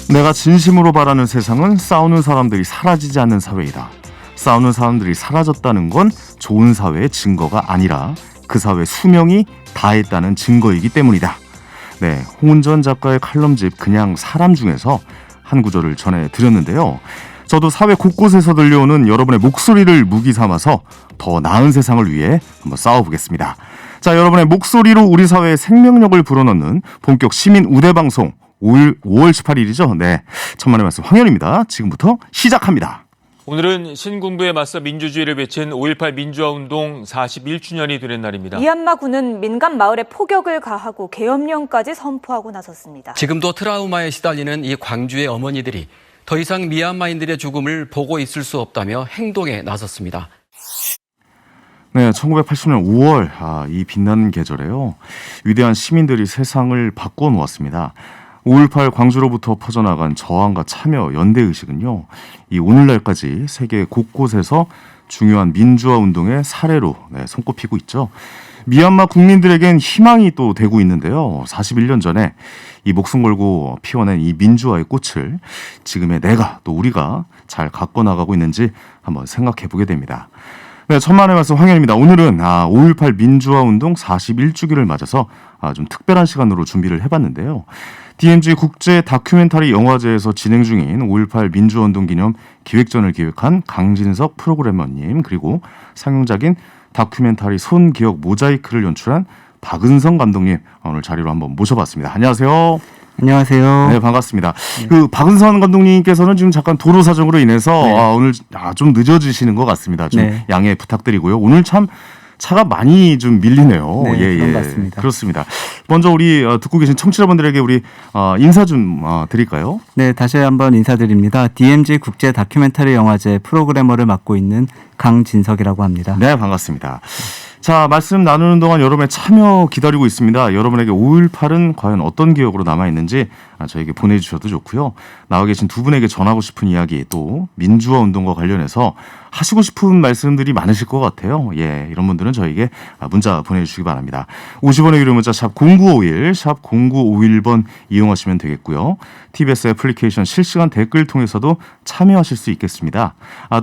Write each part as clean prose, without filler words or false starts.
내가 진심으로 바라는 세상은 싸우는 사람들이 사라지지 않는 사회이다. 싸우는 사람들이 사라졌다는 건 좋은 사회의 증거가 아니라 그 사회 수명이 다했다는 증거이기 때문이다. 네, 홍은전 작가의 칼럼집 그냥 사람 중에서 한 구절을 전해드렸는데요. 저도 사회 곳곳에서 들려오는 여러분의 목소리를 무기 삼아서 더 나은 세상을 위해 한번 싸워보겠습니다. 자, 여러분의 목소리로 우리 사회의 생명력을 불어넣는 본격 시민 우대 방송 5월 18일이죠. 네, 천만의 말씀 황현입니다. 지금부터 시작합니다. 오늘은 신군부에 맞서 민주주의를 외친 5.18 민주화운동 41주년이 되는 날입니다. 미얀마군은 민간 마을에 포격을 가하고 계엄령까지 선포하고 나섰습니다. 지금도 트라우마에 시달리는 이 광주의 어머니들이 더 이상 미얀마인들의 죽음을 보고 있을 수 없다며 행동에 나섰습니다. 네, 1980년 5월 이 빛나는 계절에요. 위대한 시민들이 세상을 바꿔 놓았습니다. 5.18 광주로부터 퍼져나간 저항과 참여, 연대의식은요, 이 오늘날까지 세계 곳곳에서 중요한 민주화 운동의 사례로 손꼽히고 있죠. 미얀마 국민들에겐 희망이 또 되고 있는데요. 41년 전에 이 목숨 걸고 피워낸 이 민주화의 꽃을 지금의 내가 또 우리가 잘 갖고 나가고 있는지 한번 생각해 보게 됩니다. 네, 천만의 말씀 황현입니다. 오늘은 5.18 민주화 운동 41주기를 맞아서 좀 특별한 시간으로 준비를 해봤는데요. DMZ 국제 다큐멘터리 영화제에서 진행 중인 5.18 민주화운동 기념 기획전을 기획한 강진석 프로그래머님, 그리고 상영작인 다큐멘터리 손기억 모자이크를 연출한 박은성 감독님 오늘 자리로 한번 모셔봤습니다. 안녕하세요. 안녕하세요. 네, 반갑습니다. 그 박은성 감독님께서는 지금 잠깐 도로 사정으로 인해서 오늘 좀 늦어지시는 것 같습니다. 좀 양해 부탁드리고요. 오늘 참 차가 많이 좀 밀리네요. 네, 그런 것 같습니다. 그렇습니다. 먼저 우리 듣고 계신 청취자분들에게 우리 인사 좀 드릴까요? 네, 다시 한번 인사드립니다. DMZ 국제 다큐멘터리 영화제 프로그래머를 맡고 있는 강진석이라고 합니다. 네, 반갑습니다. 자, 말씀 나누는 동안 여러분의 참여 기다리고 있습니다. 여러분에게 5.18은 과연 어떤 기억으로 남아있는지 저에게 보내주셔도 좋고요. 나와 계신 두 분에게 전하고 싶은 이야기, 또 민주화 운동과 관련해서 하시고 싶은 말씀들이 많으실 것 같아요. 예, 이런 분들은 저에게 문자 보내주시기 바랍니다. 50원의 유료 문자 샵 0951, 샵 0951번 이용하시면 되겠고요. TBS 애플리케이션 실시간 댓글 통해서도 참여하실 수 있겠습니다.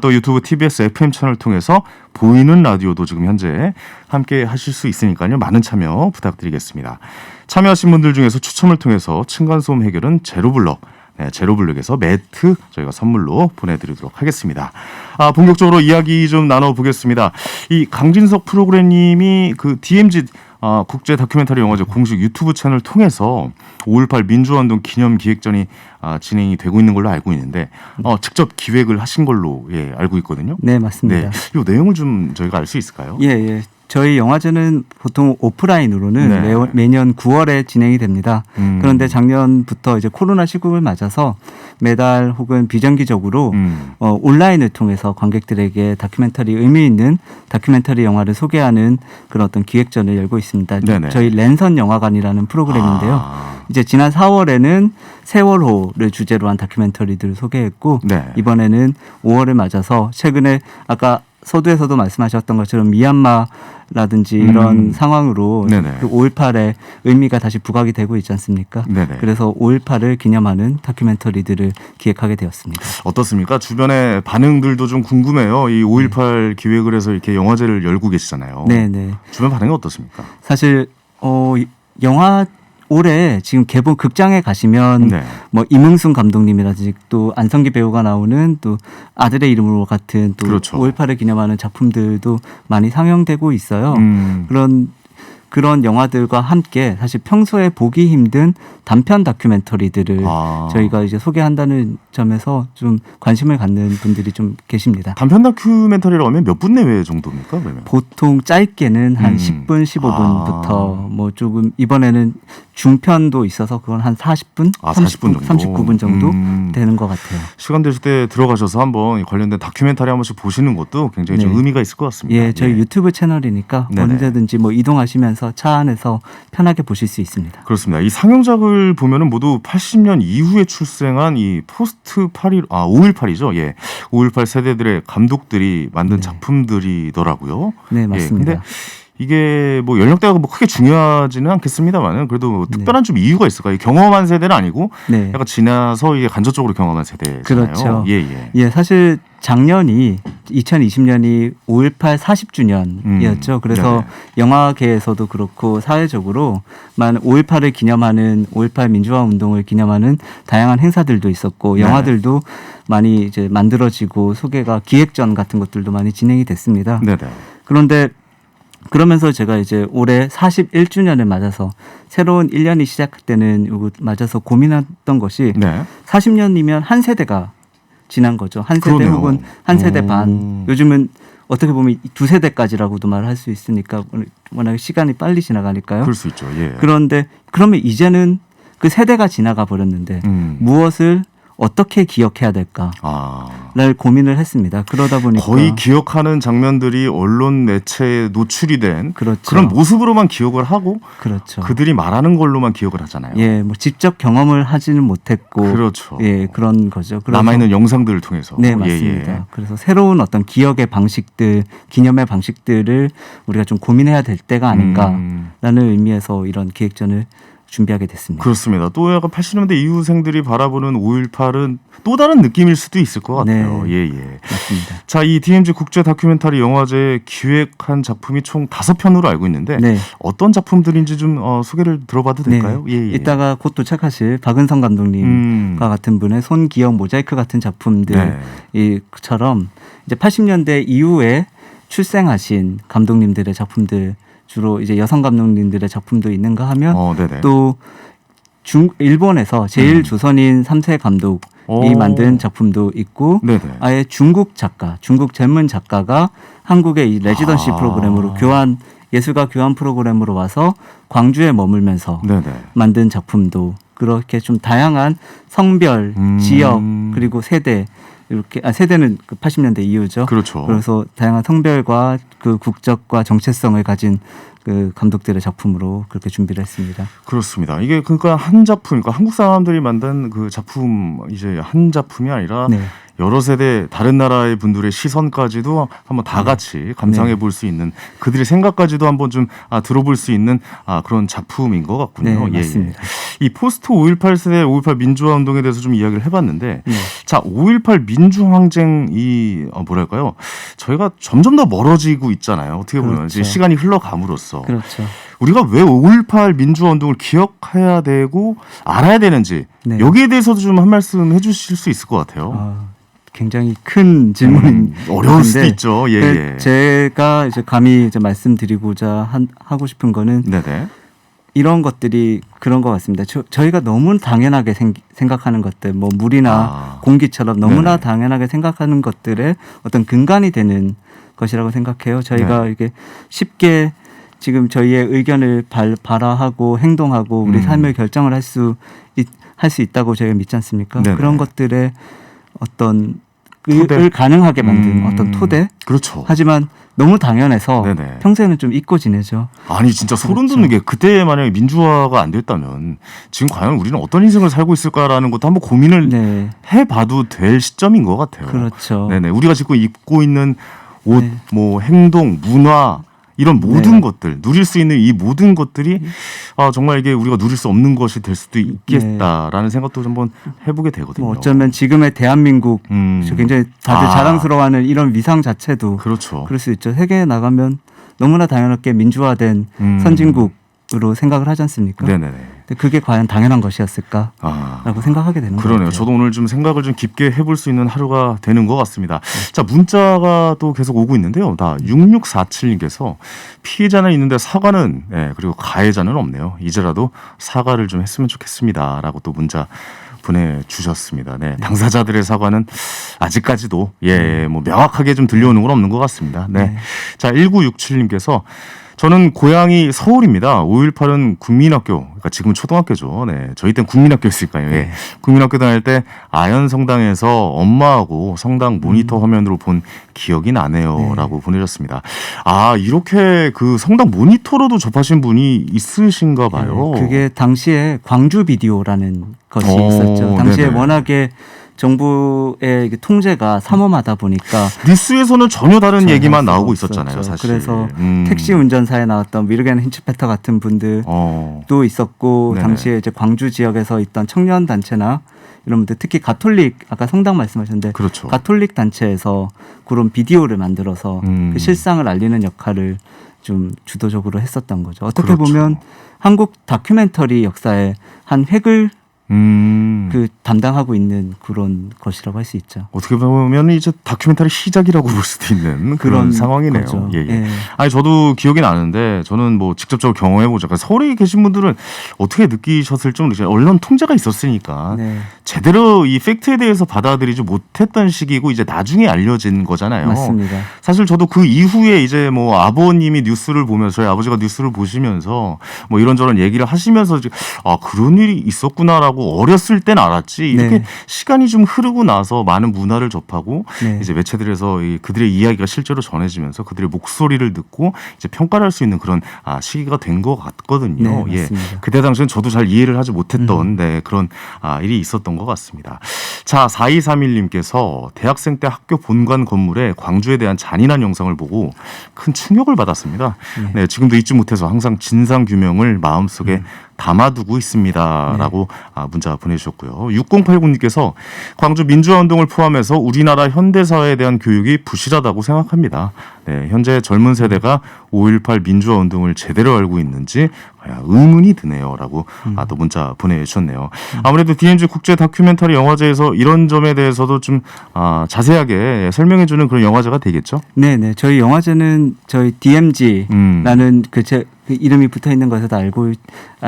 또 유튜브 TBS FM 채널 통해서 보이는 라디오도 지금 현재 함께 하실 수 있으니까요. 많은 참여 부탁드리겠습니다. 참여하신 분들 중에서 추첨을 통해서 층간소음 해결은 제로블럭, 제로블럭에서 매트 저희가 선물로 보내드리도록 하겠습니다. 본격적으로 이야기 좀 나눠보겠습니다. 이 강진석 프로그램님이 그 DMZ 국제 다큐멘터리 영화제 공식 유튜브 채널 통해서 5.18 민주화운동 기념 기획전이 진행이 되고 있는 걸로 알고 있는데 직접 기획을 하신 걸로 알고 있거든요. 네, 맞습니다. 이 내용을 좀 저희가 알 수 있을까요? 예. 저희 영화제는 보통 오프라인으로는 매년 9월에 진행이 됩니다. 그런데 작년부터 이제 코로나 시국을 맞아서 매달 혹은 비정기적으로 온라인을 통해서 관객들에게 다큐멘터리 의미 있는 다큐멘터리 영화를 소개하는 그런 어떤 기획전을 열고 있습니다. 네네. 저희 랜선 영화관이라는 프로그램인데요. 이제 지난 4월에는 세월호를 주제로 한 다큐멘터리들을 소개했고 이번에는 5월을 맞아서 최근에 아까 서두에서도 말씀하셨던 것처럼 미얀마라든지 이런 상황으로 그 5.18의 의미가 다시 부각이 되고 있지 않습니까? 그래서 5.18을 기념하는 다큐멘터리들을 기획하게 되었습니다. 어떻습니까? 주변의 반응들도 좀 궁금해요. 이 5.18 기획을 해서 이렇게 영화제를 열고 계시잖아요. 네네. 주변 반응이 어떻습니까? 사실 영화 올해 지금 개봉 극장에 가시면 뭐 이문순 감독님이라든지 또 안성기 배우가 나오는 또 아들의 이름으로 같은 또 5.18을 기념하는 작품들도 많이 상영되고 있어요. 그런 영화들과 함께 사실 평소에 보기 힘든 단편 다큐멘터리들을 저희가 이제 소개한다는 점에서 좀 관심을 갖는 분들이 좀 계십니다. 단편 다큐멘터리라고 하면 몇 분 내외 정도입니까? 그러면? 보통 짧게는 한 10분, 15분부터 뭐 조금 이번에는 중편도 있어서 그건 한 40분, 40분 정도? 39분 정도 되는 것 같아요. 시간 되실 때 들어가셔서 한번 관련된 다큐멘터리 한 번씩 보시는 것도 굉장히 좀 의미가 있을 것 같습니다. 예, 저희 유튜브 채널이니까 언제든지 뭐 이동하시면서 차 안에서 편하게 보실 수 있습니다. 그렇습니다. 이 상영작을 보면은 모두 80년 이후에 출생한 이 포스트 5.18이죠. 예, 5.18 세대들의 감독들이 만든 작품들이더라고요. 네, 맞습니다. 근데 이게 뭐 연령대가 뭐 크게 중요하지는 않겠습니다만은 그래도 뭐 특별한 좀 이유가 있을까요? 경험한 세대는 아니고 약간 지나서 이게 간접적으로 경험한 세대잖아요. 그렇죠. 예. 예, 사실 작년이 2020년이 5.18 40주년이었죠. 그래서 영화계에서도 그렇고 사회적으로 5.18을 기념하는 5.18 민주화 운동을 기념하는 다양한 행사들도 있었고 영화들도 많이 이제 만들어지고 소개가 기획전 같은 것들도 많이 진행이 됐습니다. 그런데 그러면서 제가 이제 올해 41주년을 맞아서 새로운 1년이 시작되는 요거 맞아서 고민했던 것이 40년이면 한 세대가 지난 거죠. 한 세대 그러네요. 혹은 한 세대 반. 요즘은 어떻게 보면 두 세대까지라고도 말할 수 있으니까 워낙 시간이 빨리 지나가니까요. 그럴 수 있죠. 예. 그런데 그러면 이제는 그 세대가 지나가 버렸는데 무엇을 어떻게 기억해야 될까를 고민을 했습니다. 그러다 보니까 거의 기억하는 장면들이 언론 매체에 노출이 된 그런 모습으로만 기억을 하고 그들이 말하는 걸로만 기억을 하잖아요. 예, 뭐 직접 경험을 하지는 못했고 예, 그런 거죠. 남아있는 영상들을 통해서. 네, 맞습니다. 그래서 새로운 어떤 기억의 방식들, 기념의 방식들을 우리가 좀 고민해야 될 때가 아닌가라는 의미에서 이런 기획전을 준비하게 됐습니다. 그렇습니다. 또 약간 80년대 이후생들이 바라보는 5.18은 또 다른 느낌일 수도 있을 것 같아요. 예. 맞습니다. 자, 이 DMZ 국제 다큐멘터리 영화제 기획한 작품이 총 5편으로 알고 있는데 어떤 작품들인지 좀 소개를 들어봐도 될까요? 예. 이따가 곧 도착하실 박은성 감독님과 같은 분의 손기억 모자이크 같은 작품들처럼 이제 80년대 이후에 출생하신 감독님들의 작품들 주로 이제 여성 감독님들의 작품도 있는가 하면 또 일본에서 제일 조선인 3세 감독이 만든 작품도 있고 아예 중국 전문 작가가 한국의 이 레지던시 프로그램으로 예술가 교환 프로그램으로 와서 광주에 머물면서 만든 작품도 그렇게 좀 다양한 성별, 지역 그리고 세대 이렇게 세대는 그 80년대 이후죠. 그래서 다양한 성별과 그 국적과 정체성을 가진 그 감독들의 작품으로 그렇게 준비를 했습니다. 그렇습니다. 이게 그러니까 한 작품, 그러니까 한국 사람들이 만든 그 작품 이제 한 작품이 아니라 여러 세대 다른 나라의 분들의 시선까지도 한번 다 같이 감상해 볼 수 있는 그들의 생각까지도 한번 좀 들어볼 수 있는 그런 작품인 것 같군요. 네, 맞습니다. 이 포스트 5.18 세대 5.18 민주화 운동에 대해서 좀 이야기를 해봤는데 자 5.18 민주항쟁이 뭐랄까요? 저희가 점점 더 멀어지고 있잖아요. 어떻게 보면 이제 시간이 흘러감으로써 우리가 왜 5.18 민주화 운동을 기억해야 되고 알아야 되는지 여기에 대해서도 좀 한 말씀 해주실 수 있을 것 같아요. 굉장히 큰 질문인 어려울 수도 있죠. 제가 이제 감히 이제 말씀드리고자 하고 싶은 거는 이런 것들이 그런 것 같습니다. 저희가 너무 당연하게 생각하는 것들, 뭐 물이나 공기처럼 너무나 당연하게 생각하는 것들의 어떤 근간이 되는 것이라고 생각해요. 저희가 이게 쉽게 지금 저희의 의견을 발화하고 행동하고 우리 삶을 결정을 할 수 있다고 저희가 믿지 않습니까? 그런 것들의 어떤 을 가능하게 만든 어떤 토대. 하지만 너무 당연해서 평소에는 좀 잊고 지내죠. 아니 진짜 소름 돋는 게 그때 만약에 민주화가 안 됐다면 지금 과연 우리는 어떤 인생을 살고 있을까라는 것도 한번 고민을 해봐도 될 시점인 것 같아요. 우리가 지금 입고 있는 옷, 뭐 행동, 문화 이런 모든 것들, 누릴 수 있는 이 모든 것들이 정말 이게 우리가 누릴 수 없는 것이 될 수도 있겠다라는 생각도 한번 해보게 되거든요. 뭐 어쩌면 지금의 대한민국 굉장히 다들 자랑스러워하는 이런 위상 자체도 그럴 수 있죠. 세계에 나가면 너무나 당연하게 민주화된 선진국으로 생각을 하지 않습니까? 근데 그게 과연 당연한 것이었을까라고 생각하게 되는 거예요. 그러네요. 저도 오늘 좀 생각을 좀 깊게 해볼 수 있는 하루가 되는 것 같습니다. 자, 문자가 또 계속 오고 있는데요. 6647님께서 피해자는 있는데 사과는 그리고 가해자는 없네요. 이제라도 사과를 좀 했으면 좋겠습니다라고 또 문자 보내주셨습니다. 당사자들의 사과는 아직까지도 뭐 명확하게 좀 들려오는 건 없는 것 같습니다. 자, 1967님께서 저는 고향이 서울입니다. 5.18은 국민학교, 그러니까 지금 초등학교죠. 저희 땐 국민학교였으니까요. 국민학교 다닐 때 아현 성당에서 엄마하고 성당 모니터 화면으로 본 기억이 나네요라고 보내셨습니다. 이렇게 그 성당 모니터로도 접하신 분이 있으신가 봐요. 그게 당시에 광주 비디오라는 것이 있었죠. 당시에 워낙에 정부의 통제가 삼엄하다 보니까 뉴스에서는 전혀 다른 얘기만 나오고 없었죠. 있었잖아요, 사실. 그래서 택시 운전사에 나왔던 미르겐 힌츠페터 같은 분들도 있었고 네네. 당시에 이제 광주 지역에서 있던 청년 단체나 이런 분들 특히 가톨릭 아까 성당 말씀하셨는데 그렇죠. 가톨릭 단체에서 그런 비디오를 만들어서 그 실상을 알리는 역할을 좀 주도적으로 했었던 거죠. 어떻게 그렇죠. 보면 한국 다큐멘터리 역사의 한 획을 그 담당하고 있는 그런 것이라고 할 수 있죠. 어떻게 보면 이제 다큐멘터리 시작이라고 볼 수도 있는 그런 상황이네요. 거죠. 예, 예. 예. 아니 저도 기억이 나는데 저는 뭐 직접적으로 경험해보자. 그러니까 서울에 계신 분들은 어떻게 느끼셨을지 모르겠어요. 언론 통제가 있었으니까 네. 제대로 이 팩트에 대해서 받아들이지 못했던 시기고 이제 나중에 알려진 거잖아요. 맞습니다. 사실 저도 그 이후에 이제 뭐 아버님이 뉴스를 보면서 저희 아버지가 뉴스를 보시면서 뭐 이런저런 얘기를 하시면서 이제 아 그런 일이 있었구나라고 어렸을 땐 알았지 이렇게 네. 시간이 좀 흐르고 나서 많은 문화를 접하고 네. 이제 매체들에서 그들의 이야기가 실제로 전해지면서 그들의 목소리를 듣고 이제 평가를 할 수 있는 그런 시기가 된 것 같거든요. 네, 맞습니다. 그때 당시엔 저도 잘 이해를 하지 못했던 그런 일이 있었던 것 같습니다. 자, 4231님께서 대학생 때 학교 본관 건물에 광주에 대한 잔인한 영상을 보고 큰 충격을 받았습니다. 네, 지금도 잊지 못해서 항상 진상 규명을 마음속에 담아두고 있습니다라고 문자 보내주셨고요. 6089님께서 광주 민주화운동을 포함해서 우리나라 현대사회에 대한 교육이 부실하다고 생각합니다. 네, 현재 젊은 세대가 5.18 민주화운동을 제대로 알고 있는지 의문이 드네요라고 또 문자 보내주셨네요. 아무래도 DMZ 국제 다큐멘터리 영화제에서 이런 점에 대해서도 좀 자세하게 설명해주는 그런 영화제가 되겠죠? 네네. 저희 영화제는 저희 DMZ라는 그 이름이 붙어 있는 것에도 알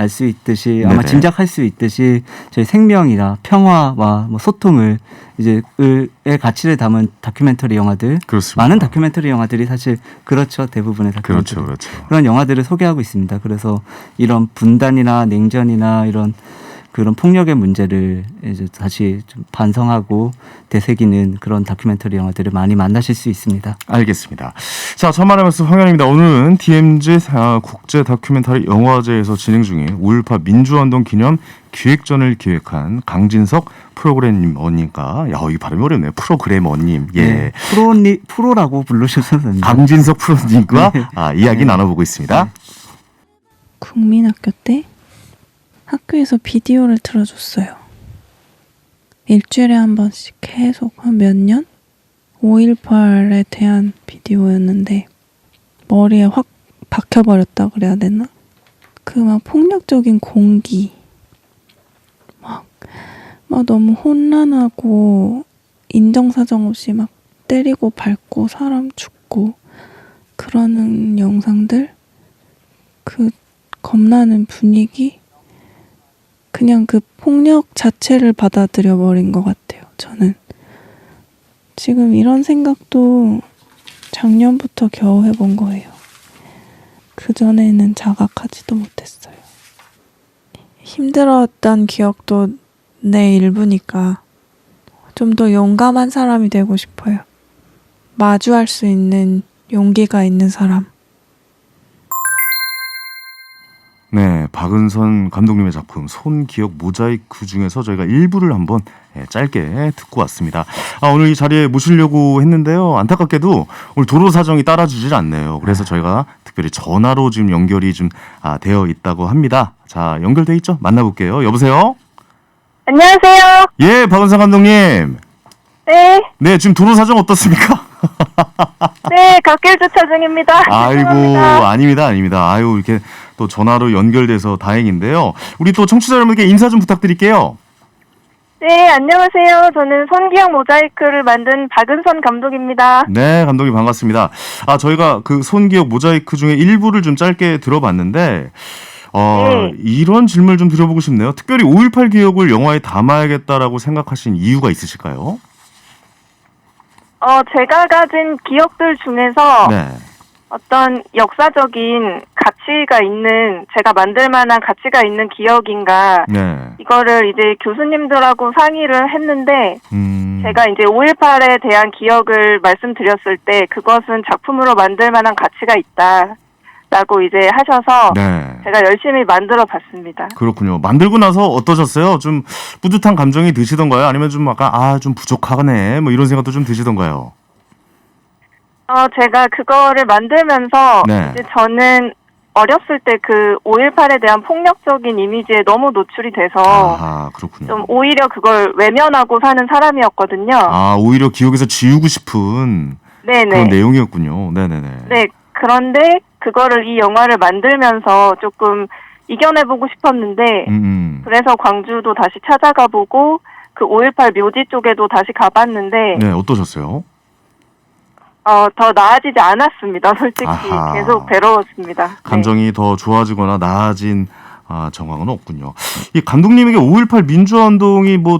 수 있듯이 아마 네네. 짐작할 수 있듯이 저희 생명이나 평화와 뭐 소통을 이제 의 가치를 담은 다큐멘터리 영화들 그렇습니다. 많은 다큐멘터리 영화들이 사실 그렇죠. 대부분의 다큐멘터리 그렇죠. 그런 영화들을 소개하고 있습니다. 그래서 이런 분단이나 냉전이나 이런 그런 폭력의 문제를 이제 다시 좀 반성하고 되새기는 그런 다큐멘터리 영화들을 많이 만나실 수 있습니다. 알겠습니다. 자, 천만의 말씀 황현입니다. 오늘은 DMZ 국제 다큐멘터리 영화제에서 진행 중인 5.18 민주화운동 기념 기획전을 기획한 강진석 프로그래머님과 이 발음이 어렵네요. 프로그래머님. 예. 네, 프로라고 부르셔도 됩니다. 강진석 프로님과 네. 이야기 나눠보고 있습니다. 국민학교 때 학교에서 비디오를 틀어줬어요. 일주일에 한 번씩 계속 한 몇 년? 5.18에 대한 비디오였는데 머리에 확 박혀버렸다 그래야 되나? 그 막 폭력적인 공기 막 너무 혼란하고 인정사정 없이 막 때리고 밟고 사람 죽고 그러는 영상들 그 겁나는 분위기 그냥 그 폭력 자체를 받아들여 버린 것 같아요. 저는 지금 이런 생각도 작년부터 겨우 해본 거예요. 그전에는 자각하지도 못했어요. 힘들었던 기억도 내 일부니까 좀 더 용감한 사람이 되고 싶어요. 마주할 수 있는 용기가 있는 사람. 네, 박은선 감독님의 작품 손기억 모자이크 중에서 저희가 일부를 한번 짧게 듣고 왔습니다. 오늘 이 자리에 모시려고 했는데요. 안타깝게도 오늘 도로 사정이 따라주질 않네요. 그래서 저희가 특별히 전화로 지금 연결이 좀 되어 있다고 합니다. 자, 연결돼 있죠? 만나볼게요. 여보세요? 안녕하세요. 예, 박은선 감독님. 네. 네, 지금 도로 사정 어떻습니까? 네, 갓길 주차 중입니다. 아이고, 죄송합니다. 아닙니다. 아유, 이렇게 또 전화로 연결돼서 다행인데요. 우리 또 청취자 여러분께 인사 좀 부탁드릴게요. 네, 안녕하세요. 저는 손기영 모자이크를 만든 박은선 감독입니다. 네, 감독님 반갑습니다. 저희가 그 손기억 모자이크 중에 일부를 좀 짧게 들어봤는데, 이런 질문을 좀 드려보고 싶네요. 특별히 5.18 기억을 영화에 담아야겠다라고 생각하신 이유가 있으실까요? 제가 가진 기억들 중에서 네. 어떤 역사적인 가치가 있는, 제가 만들 만한 가치가 있는 기억인가, 네. 이거를 이제 교수님들하고 상의를 했는데, 제가 이제 5.18에 대한 기억을 말씀드렸을 때, 그것은 작품으로 만들 만한 가치가 있다. 라고 이제 하셔서 네. 제가 열심히 만들어 봤습니다. 그렇군요. 만들고 나서 어떠셨어요? 좀 뿌듯한 감정이 드시던가요? 아니면 좀 약간 좀 부족하네 뭐 이런 생각도 좀 드시던가요? 제가 그거를 만들면서 네. 이제 저는 어렸을 때 그 5.18에 대한 폭력적인 이미지에 너무 노출이 돼서 그렇군요. 좀 오히려 그걸 외면하고 사는 사람이었거든요. 오히려 기억에서 지우고 싶은 네네. 그런 내용이었군요. 네네네. 네, 그런데 그거를 이 영화를 만들면서 조금 이겨내보고 싶었는데 그래서 광주도 다시 찾아가보고 그 5.18 묘지 쪽에도 다시 가봤는데 네, 어떠셨어요? 더 나아지지 않았습니다. 솔직히 계속 괴로웠습니다. 감정이 더 좋아지거나 나아진 정황은 없군요. 이 감독님에게 5.18 민주화운동이 뭐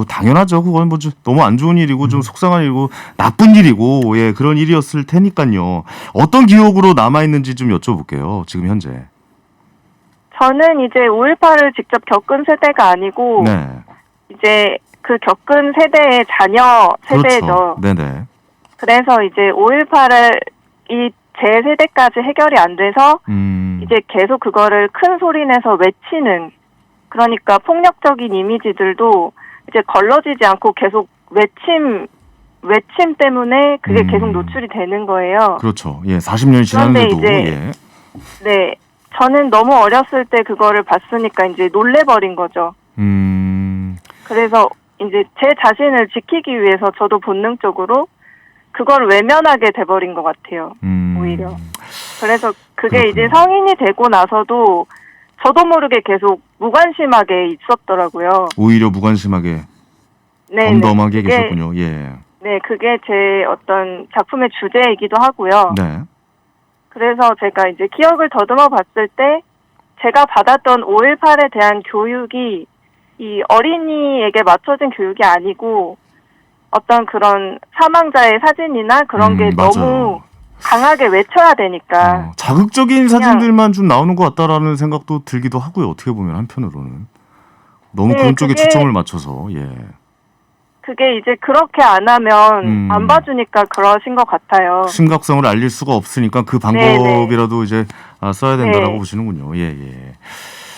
당연하죠. 그건 뭐 너무 안 좋은 일이고 좀 속상한 일이고 나쁜 일이고 그런 일이었을 테니까요. 어떤 기억으로 남아 있는지 좀 여쭤볼게요. 지금 현재. 저는 이제 5.18을 직접 겪은 세대가 아니고 이제 그 겪은 세대의 자녀 세대죠. 그렇죠. 네네. 그래서 이제 5.18을 제 세대까지 해결이 안 돼서 이제 계속 그거를 큰 소리 내서 외치는, 그러니까 폭력적인 이미지들도 이제 걸러지지 않고 계속 외침 때문에 그게 계속 노출이 되는 거예요. 그렇죠. 40년이 지났는데도. 네. 저는 너무 어렸을 때 그거를 봤으니까 이제 놀래버린 거죠. 그래서 이제 제 자신을 지키기 위해서 저도 본능적으로 그걸 외면하게 돼버린 것 같아요. 오히려. 그래서 그게 그렇군요. 이제 성인이 되고 나서도 저도 모르게 계속 무관심하게 있었더라고요. 오히려 무관심하게, 덤덤하게 계셨군요. 네, 그게 제 어떤 작품의 주제이기도 하고요. 네. 그래서 제가 이제 기억을 더듬어 봤을 때 제가 받았던 5.18에 대한 교육이 이 어린이에게 맞춰진 교육이 아니고 어떤 그런 사망자의 사진이나 그런 게 맞아요. 너무 강하게 외쳐야 되니까. 자극적인 사진들만 좀 나오는 것 같다라는 생각도 들기도 하고요. 어떻게 보면 한편으로는. 너무 그런 쪽에 초점을 맞춰서. 그게 이제 그렇게 안 하면 안 봐주니까 그러신 것 같아요. 심각성을 알릴 수가 없으니까 그 방법이라도 이제 써야 된다라고 보시는군요.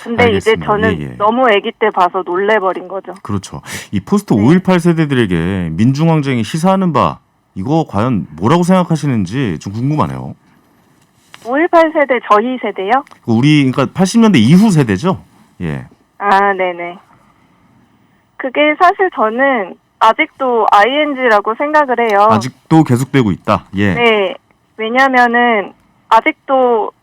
근데 알겠습니다. 이제 저는 너무 아기 때 봐서 놀래버린 거죠. 그렇죠. 이 포스트 5.18 세대들에게 민중항쟁이 시사하는 바, 이거 과연 뭐라고 생각하시는지 좀 궁금하네요. 5.18 세대, 저희 세대요? 그러니까 80년대 이후 세대죠? 네네. 그게 사실 저는 아직도 ING라고 생각을 해요. 아직도 계속되고 있다. 네. 왜냐면은 아직도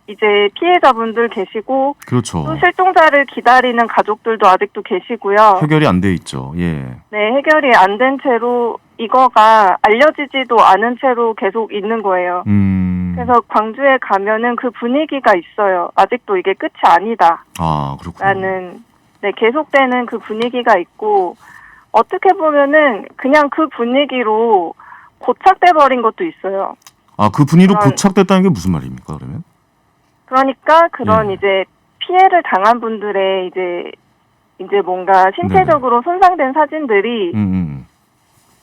이제 피해자분들 계시고 그렇죠. 또 실종자를 기다리는 가족들도 아직도 계시고요. 해결이 안 돼 있죠. 네, 해결이 안 된 채로 이거가 알려지지도 않은 채로 계속 있는 거예요. 그래서 광주에 가면은 그 분위기가 있어요. 아직도 이게 끝이 아니다. 그렇군요. 라는, 계속되는 그 분위기가 있고, 어떻게 보면은 그냥 그 분위기로 고착돼 버린 것도 있어요. 그 분위기로 고착됐다는 게 무슨 말입니까, 그러면? 그러니까 그런 이제 피해를 당한 분들의 이제 뭔가 신체적으로 손상된 사진들이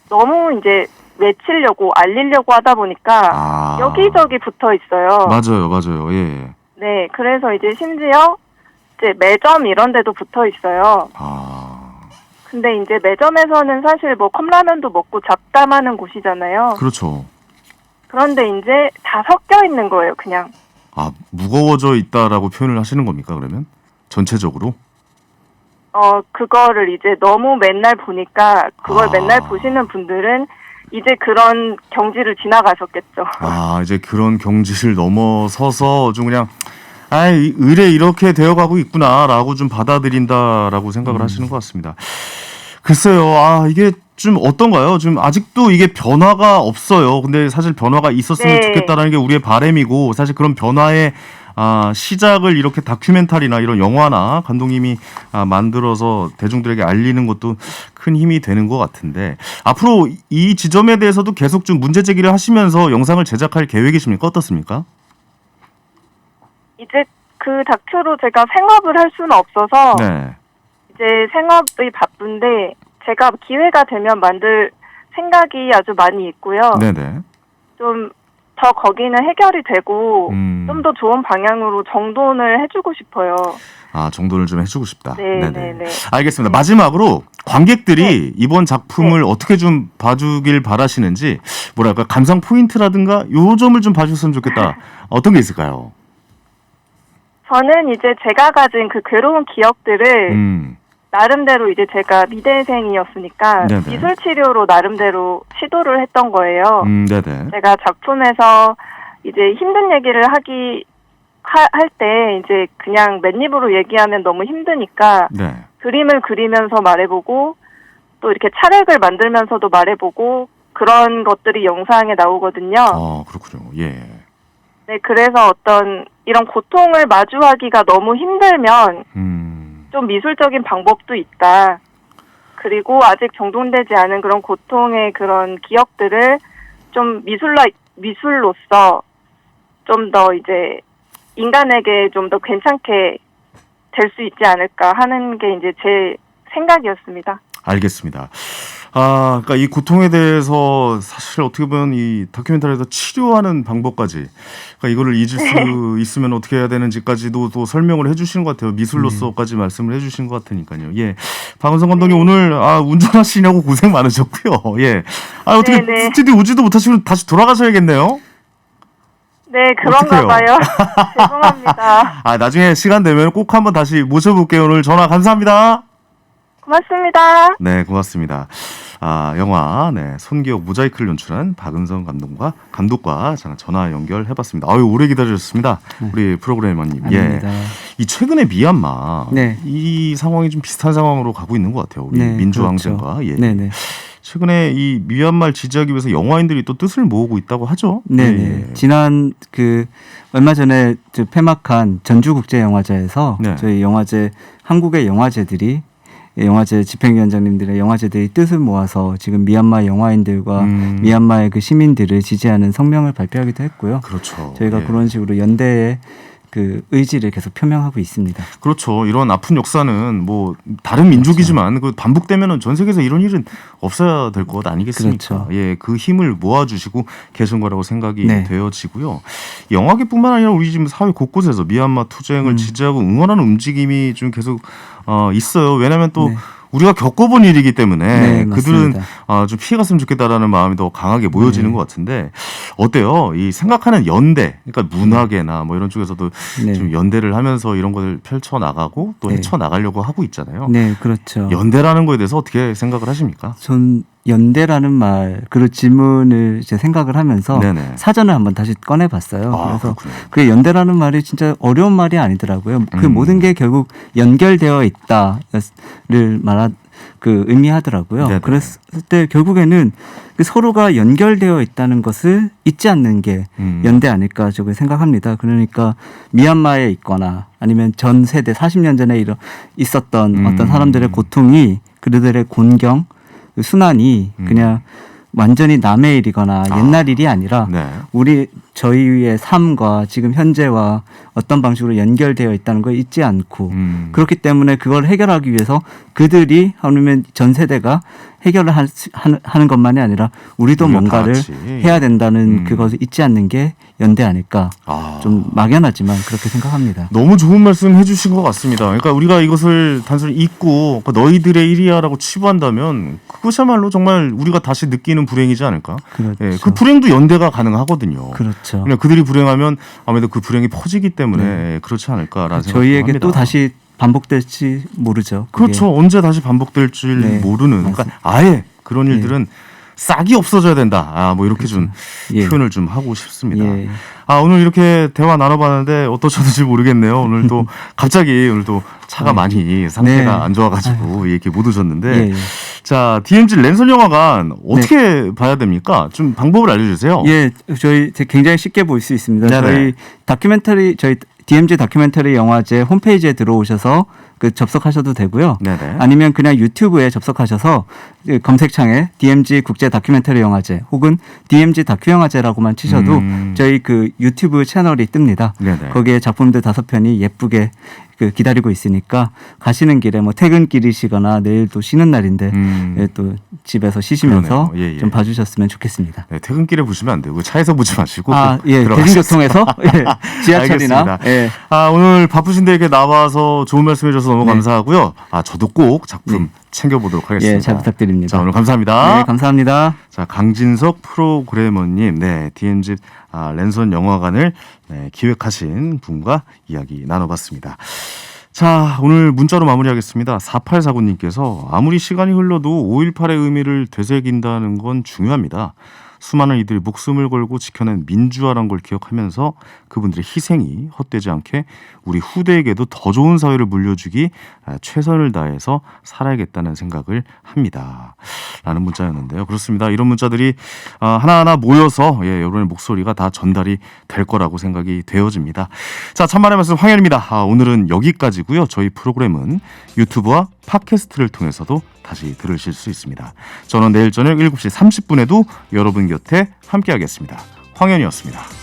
너무 이제 외치려고 알리려고 하다 보니까 여기저기 붙어 있어요. 맞아요. 네, 그래서 이제 심지어 이제 매점 이런 데도 붙어 있어요. 근데 이제 매점에서는 사실 뭐 컵라면도 먹고 잡담하는 곳이잖아요. 그렇죠. 그런데 이제 다 섞여 있는 거예요, 그냥. 무거워져 있다라고 표현을 하시는 겁니까, 그러면? 전체적으로? 그거를 이제 너무 맨날 보니까 그걸 맨날 보시는 분들은 이제 그런 경지를 지나가셨겠죠. 이제 그런 경지를 넘어서서 좀 그냥 의뢰 이렇게 되어가고 있구나라고 좀 받아들인다라고 생각을 하시는 것 같습니다. 글쎄요, 이게 좀 어떤가요? 좀 아직도 이게 변화가 없어요. 근데 사실 변화가 있었으면 좋겠다라는 게 우리의 바람이고, 사실 그런 변화의 시작을 이렇게 다큐멘터리나 이런 영화나 감독님이 만들어서 대중들에게 알리는 것도 큰 힘이 되는 것 같은데, 앞으로 이 지점에 대해서도 계속 좀 문제 제기를 하시면서 영상을 제작할 계획이십니까? 어떻습니까? 이제 그 다큐로 제가 생업을 할 수는 없어서 이제 생업이 바쁜데 제가 기회가 되면 만들 생각이 아주 많이 있고요. 네네. 좀 저 거기는 해결이 되고 좀 더 좋은 방향으로 정돈을 해주고 싶어요. 아, 정돈을 좀 해주고 싶다. 네네네. 알겠습니다. 마지막으로 관객들이 이번 작품을 어떻게 좀 봐주길 바라시는지, 뭐랄까, 감상 포인트라든가 요 점을 좀 봐주셨으면 좋겠다. 어떤 게 있을까요? 저는 이제 제가 가진 그 괴로운 기억들을 나름대로 이제 제가 미대생이었으니까 네네. 미술 치료로 나름대로 시도를 했던 거예요. 네네. 제가 작품에서 이제 힘든 얘기를 할 때 이제 그냥 맨입으로 얘기하면 너무 힘드니까 네. 그림을 그리면서 말해보고 또 이렇게 차력을 만들면서도 말해보고 그런 것들이 영상에 나오거든요. 그렇군요. 예. 네, 그래서 어떤 이런 고통을 마주하기가 너무 힘들면 좀 미술적인 방법도 있다. 그리고 아직 정돈되지 않은 그런 고통의 그런 기억들을 좀 미술로서 좀 더 이제 인간에게 좀 더 괜찮게 될 수 있지 않을까 하는 게 이제 제 생각이었습니다. 알겠습니다. 그러니까 이 고통에 대해서 사실 어떻게 보면 이 다큐멘터리에서 치료하는 방법까지, 그러니까 이거를 잊을 수 있으면 어떻게 해야 되는지까지도 또 설명을 해주시는 것 같아요. 미술로서까지 말씀을 해주신 것 같으니까요. 예, 박은성 감독님 오늘 운전하시냐고 고생 많으셨고요. 예, 어떻게 스튜디오 오지도 못하시면 다시 돌아가셔야겠네요. 네, 그런가 봐요. 죄송합니다. 나중에 시간 되면 꼭 한번 다시 모셔볼게요. 오늘 전화 감사합니다. 고맙습니다. 네, 고맙습니다. 영화 손기혁 모자이크를 연출한 박은성 감독과 전화 연결해봤습니다. 오래 기다리셨습니다. 우리 프로그래머님. 아닙니다. 이 최근에 미얀마 네. 이 상황이 좀 비슷한 상황으로 가고 있는 것 같아요. 우리 민주항쟁과. 그렇죠. 예. 네네. 최근에 이 미얀마를 지지하기 위해서 영화인들이 또 뜻을 모으고 있다고 하죠. 네네. 지난 얼마 전에 폐막한 전주국제영화제에서 저희 영화제 한국의 영화제들이 집행위원장님들의 영화제들이 뜻을 모아서 지금 미얀마 영화인들과 미얀마의 그 시민들을 지지하는 성명을 발표하기도 했고요. 그렇죠. 저희가 그런 식으로 연대의 그 의지를 계속 표명하고 있습니다. 그렇죠. 이런 아픈 역사는 뭐 다른 민족이지만 그 반복되면은 전 세계에서 이런 일은 없어야 될 것 아니겠습니까? 그렇죠. 예, 그 힘을 모아주시고 계신 거라고 생각이 되어지고요. 영화계뿐만 아니라 우리 지금 사회 곳곳에서 미얀마 투쟁을 지지하고 응원하는 움직임이 좀 계속 있어요. 왜냐하면 또 우리가 겪어본 일이기 때문에 그들은 좀 피해갔으면 좋겠다라는 마음이 더 강하게 모여지는 것 같은데 어때요? 이 생각하는 연대, 그러니까 문화계나 뭐 이런 쪽에서도 좀 연대를 하면서 이런 것을 펼쳐 나가고 또 헤쳐 나가려고 하고 있잖아요. 네, 그렇죠. 연대라는 거에 대해서 어떻게 생각을 하십니까? 전 연대라는 말, 그 질문을 이제 생각을 하면서 사전을 한번 다시 꺼내봤어요. 그래서 그 연대라는 말이 진짜 어려운 말이 아니더라고요. 그 모든 게 결국 연결되어 있다를 의미하더라고요. 그랬을 때 결국에는 그 서로가 연결되어 있다는 것을 잊지 않는 게 연대 아닐까 저는 생각합니다. 그러니까 미얀마에 있거나 아니면 전 세대 40년 전에 있었던 어떤 사람들의 고통이 그들의 곤경, 순환이 그냥 완전히 남의 일이거나 옛날 일이 아니라 저희의 삶과 지금 현재와 어떤 방식으로 연결되어 있다는 걸 잊지 않고 그렇기 때문에 그걸 해결하기 위해서 그들이 아니면 전 세대가 해결을 하는 것만이 아니라 우리도 뭔가를 해야 된다는 그것을 잊지 않는 게 연대 아닐까. 좀 막연하지만 그렇게 생각합니다. 너무 좋은 말씀 해주신 것 같습니다. 그러니까 우리가 이것을 단순히 잊고 너희들의 일이야라고 치부한다면 그것이야말로 정말 우리가 다시 느끼는 불행이지 않을까. 그렇죠. 예, 그 불행도 연대가 가능하거든요. 그렇죠. 그냥 그들이 불행하면 아무래도 그 불행이 퍼지기 때문에 그렇지 않을까라는 생각이 듭니다. 저희에게 또 다시 반복될지 모르죠. 그렇죠. 언제 다시 반복될지 모르는. 그러니까 아예 그런 일들은 싹이 없어져야 된다. 뭐 이렇게 좀 표현을 좀 하고 싶습니다. 오늘 이렇게 대화 나눠봤는데 어떠셨는지 모르겠네요. 오늘도 갑자기 오늘도 차가 많이 상태가 안 좋아가지고 이렇게 못 오셨는데 자, DMZ 랜선 영화관 어떻게 봐야 됩니까? 좀 방법을 알려주세요. 저희 굉장히 쉽게 볼 수 있습니다. 저희 DMZ 다큐멘터리 영화제 홈페이지에 들어오셔서 접속하셔도 되고요. 아니면 그냥 유튜브에 접속하셔서 검색창에 DMZ 국제 다큐멘터리 영화제 혹은 DMZ 다큐 영화제라고만 치셔도 저희 유튜브 채널이 뜹니다. 거기에 작품들 5편이 예쁘게 기다리고 있으니까 가시는 길에 퇴근길이시거나 내일 또 쉬는 날인데 또 집에서 쉬시면서 예, 예. 좀 봐주셨으면 좋겠습니다. 네, 퇴근길에 보시면 안 되고 차에서 보지 마시고 예, 대중교통에서 예, 지하철이나 알겠습니다. 예. 오늘 바쁘신데 이렇게 나와서 좋은 말씀해주셔서 너무 감사하고요. 저도 꼭 작품 챙겨보도록 하겠습니다. 예, 잘 부탁드립니다. 자, 오늘 감사합니다. 네, 감사합니다. 자, 강진석 프로그래머님, 네, DMZ 랜선 영화관을 기획하신 분과 이야기 나눠봤습니다. 자, 오늘 문자로 마무리하겠습니다. 4849님께서 아무리 시간이 흘러도 5.18의 의미를 되새긴다는 건 중요합니다. 수많은 이들이 목숨을 걸고 지켜낸 민주화란 걸 기억하면서 그분들의 희생이 헛되지 않게 우리 후대에게도 더 좋은 사회를 물려주기 최선을 다해서 살아야겠다는 생각을 합니다. 라는 문자였는데요. 그렇습니다. 이런 문자들이 하나하나 모여서 여러분의 목소리가 다 전달이 될 거라고 생각이 되어집니다. 자, 천만의 말씀 황현입니다. 오늘은 여기까지고요. 저희 프로그램은 유튜브와 팟캐스트를 통해서도 다시 들으실 수 있습니다. 저는 내일 저녁 7시 30분에도 여러분 곁에 함께하겠습니다. 황현이었습니다.